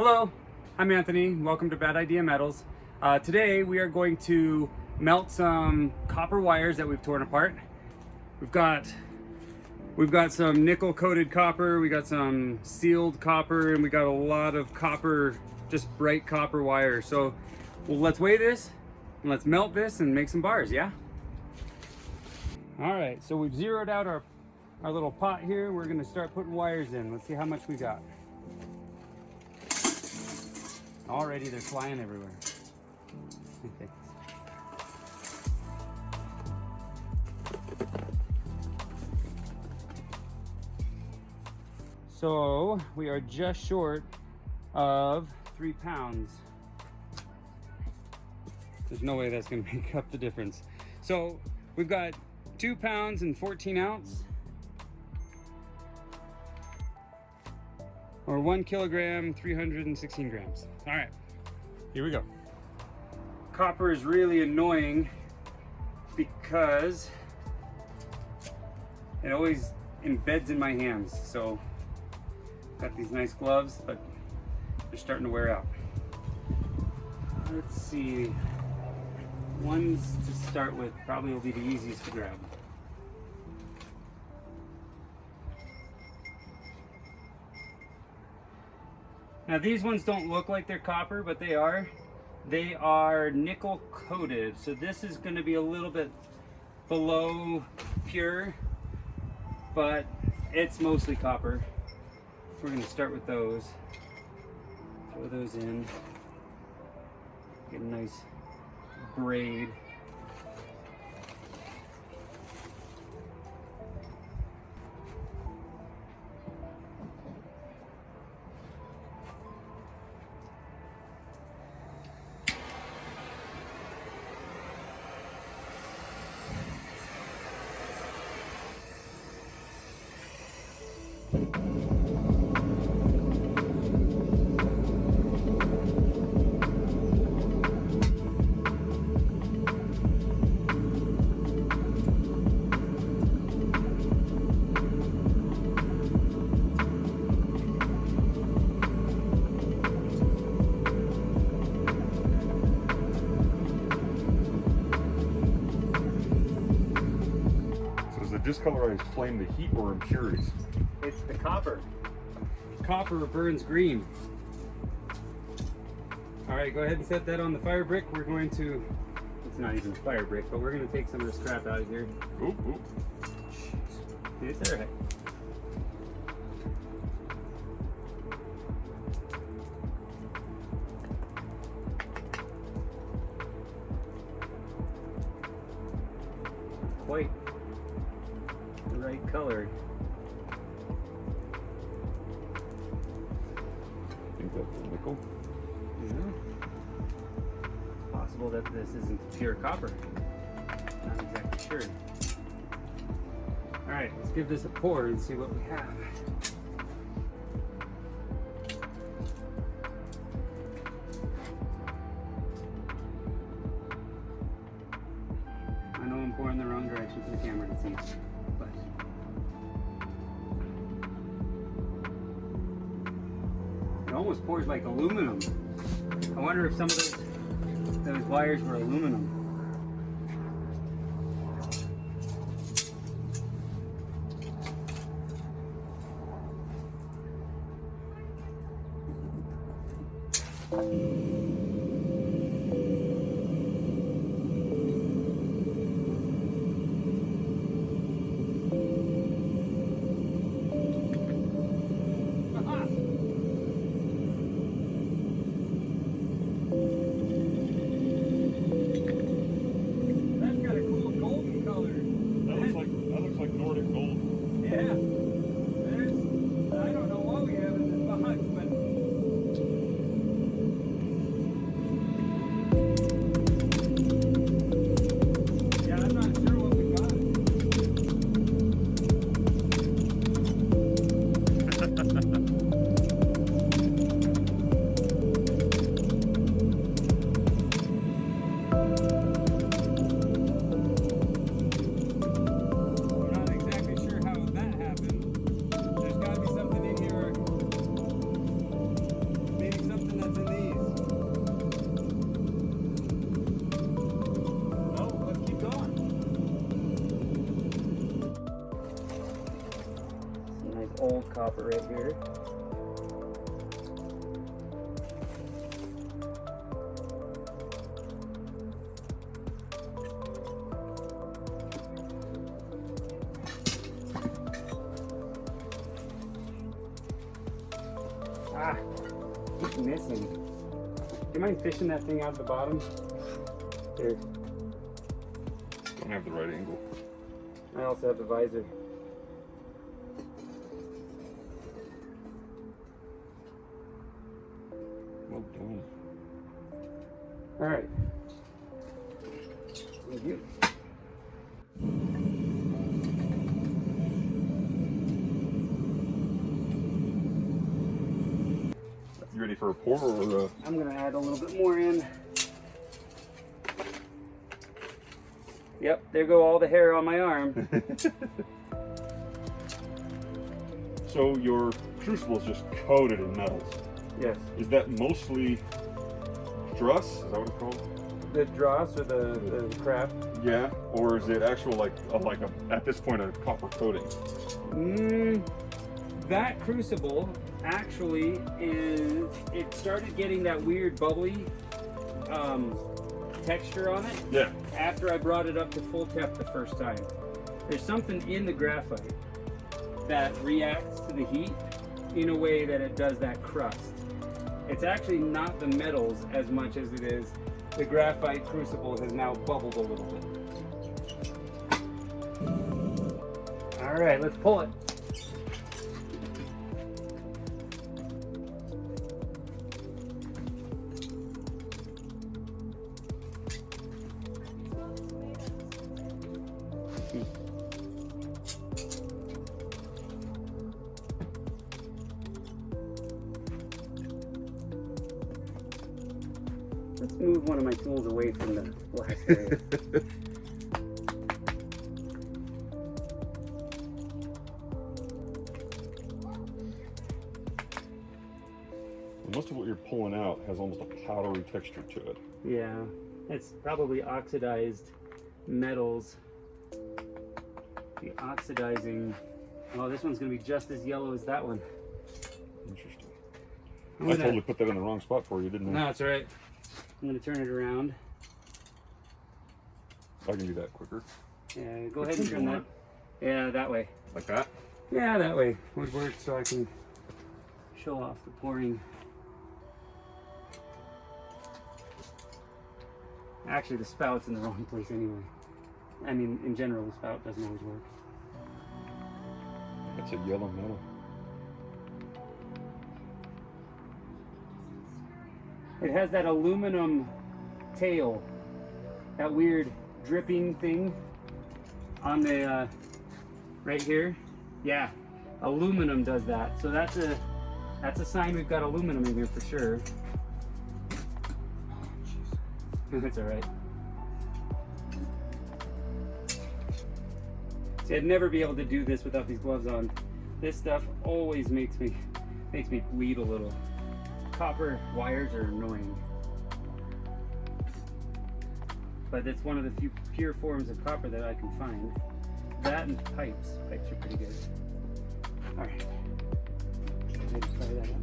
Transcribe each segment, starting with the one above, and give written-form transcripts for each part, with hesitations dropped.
Hello, I'm Anthony. Welcome to Bad Idea Metals. Today we are going to melt some copper wires that we've torn apart. We've got some nickel coated copper, we got some sealed copper, and we got a lot of copper, just bright copper wire. So let's weigh this and let's melt this and make some bars, yeah? All right, so we've zeroed out our little pot here. We're gonna start putting wires in. Let's see how much we got. Already they're flying everywhere. Okay. So we are just short of 3 pounds. There's no way that's gonna make up the difference. So we've got 2 pounds and 14 ounce. Or 1 kilogram, 316 grams. All right, here we go. Copper is really annoying because it always embeds in my hands. So got these nice gloves, but they're starting to wear out. Let's see. Ones to start with probably will be the easiest to grab. Now these ones don't look like they're copper, but they are. They are nickel coated. So this is going to be a little bit below pure, but it's mostly copper. We're going to start with those. Throw those in. Get a nice braid. Discolorized flame the heat or impurities? It's the copper. Copper burns green. All right, go ahead and set that on the fire brick. We're going to, it's not even a fire brick, but we're going to take some of this crap out of here. Oop, oop. It's all right. Quite the right color. I think that's the nickel. Yeah. Possible that this isn't pure copper. Not exactly sure. All right, let's give this a pour and see what we have. I know I'm pouring the wrong direction for the camera to see, but it almost pours like aluminum. I wonder if some of those wires were aluminum. copper right here. Ah, it's missing. Do you mind fishing that thing out the bottom? Here. Don't have the right angle. I also have the visor. Well done. All right. Thank you. You ready for a pour or I'm gonna add a little bit more in. Yep, there go all the hair on my arm. So your crucible is just coated in metals. Yes. Is that mostly dross? Is that what it's called? The dross or the craft? Yeah. Or is it actual like at this point a copper coating? That crucible actually it started getting that weird bubbly texture on it. Yeah. After I brought it up to full temp the first time. There's something in the graphite that reacts to the heat in a way that it does that crust. It's actually not the metals as much as it is the graphite crucible has now bubbled a little bit. All right, let's pull it. Let's move one of my tools away from the blast area. Most of what you're pulling out has almost a powdery texture to it. Yeah, it's probably oxidized metals. The oxidizing. Oh, this one's gonna be just as yellow as that one. Interesting. I totally put that in the wrong spot for you, didn't I? No, it's all right. I'm gonna turn it around. I can do that quicker. Yeah, go ahead and turn that. Yeah, that way. Like that? Yeah, that way would work so I can show off the pouring. Actually, the spout's in the wrong place anyway. I mean, in general, the spout doesn't always work. That's a yellow metal. It has that aluminum tail, that weird dripping thing on the right here. Yeah, aluminum does that. So that's a sign we've got aluminum in here for sure. That's all right. See, I'd never be able to do this without these gloves on. This stuff always makes me bleed a little. Copper wires are annoying, but it's one of the few pure forms of copper that I can find. That and pipes. Pipes are pretty good. All right. Let's fire that up.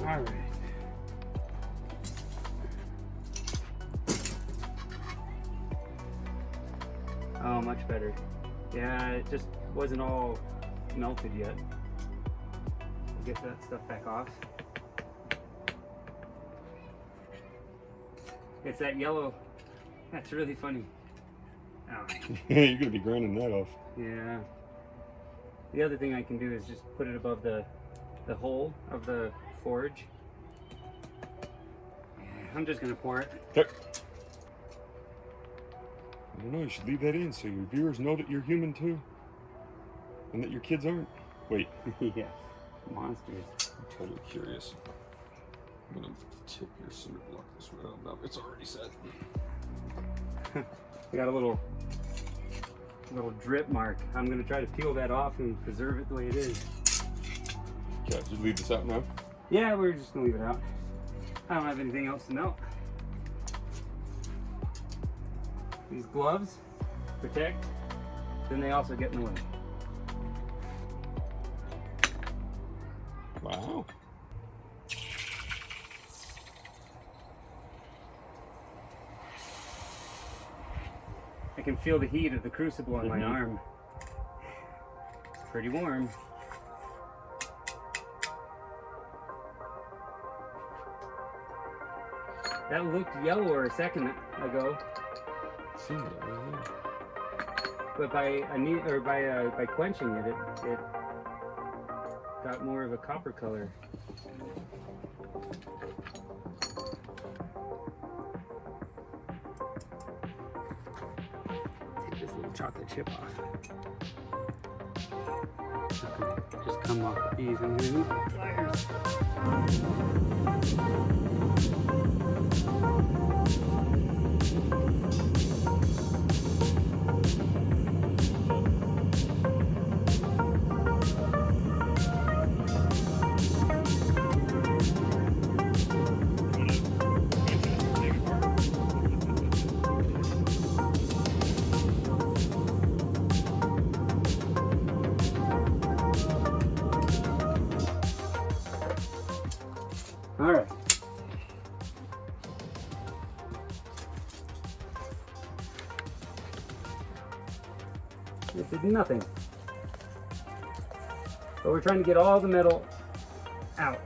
All right. Oh, much better. Yeah, it just wasn't all melted yet. We'll get that stuff back off. It's that yellow. That's really funny. Oh. You're gonna be grinding that off. Yeah. The other thing I can do is just put it above the hole of the forge. Yeah. I'm just gonna pour it. Okay. I don't know, you should leave that in so your viewers know that you're human too. And that your kids aren't. Wait. Yeah, monsters. I'm totally curious. I'm gonna tip your cinder block this way. Oh, no, it's already set. We got a little drip mark. I'm gonna try to peel that off and preserve it the way it is. Okay, you leave this out now? Yeah, we're just gonna leave it out. I don't have anything else to melt. These gloves protect, then they also get in the way. Wow. I can feel the heat of the crucible on my arm. It's pretty warm. That looked yellower a second ago, Seems that way, yeah. but by quenching it, it got more of a copper color. Take this little chocolate chip off. It's not gonna just come off with these. I'm gonna need pliers. All right. It did nothing. But we're trying to get all the metal out.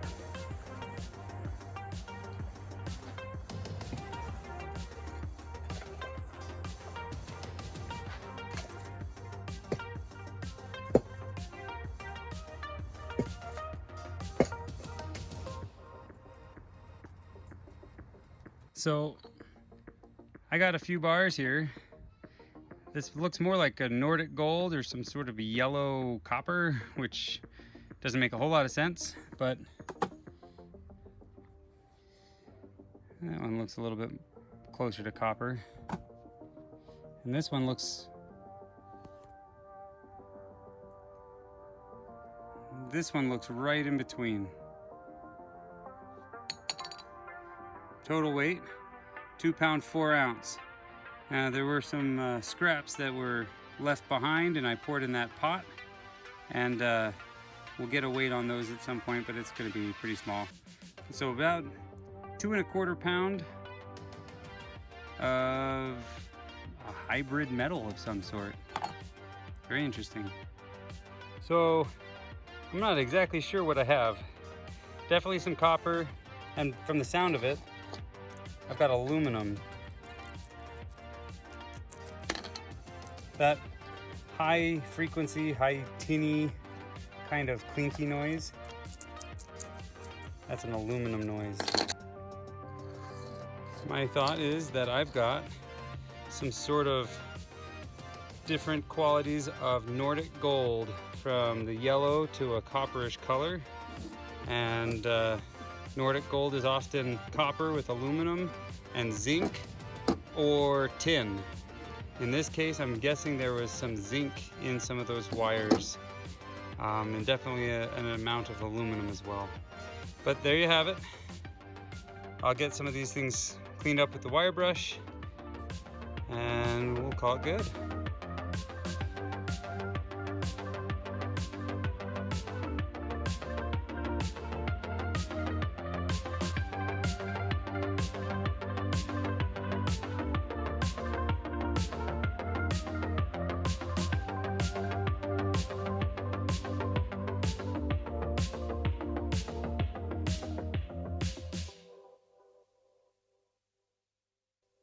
So I got a few bars here. This looks more like a Nordic gold or some sort of yellow copper, which doesn't make a whole lot of sense, but that one looks a little bit closer to copper. And this one looks right in between. Total weight, 2 pound 4 ounce. There were some scraps that were left behind and I poured in that pot, and we'll get a weight on those at some point, but it's going to be pretty small. So about 2 1/4 pound of a hybrid metal of some sort. Very interesting. So I'm not exactly sure what I have. Definitely some copper, and from the sound of it, I've got aluminum. That high frequency, high tinny kind of clinky noise, that's an aluminum noise. My thought is that I've got some sort of different qualities of Nordic gold, from the yellow to a copperish color, and Nordic gold is often copper with aluminum and zinc or tin. In this case, I'm guessing there was some zinc in some of those wires, and definitely an amount of aluminum as well. But there you have it. I'll get some of these things cleaned up with the wire brush and we'll call it good.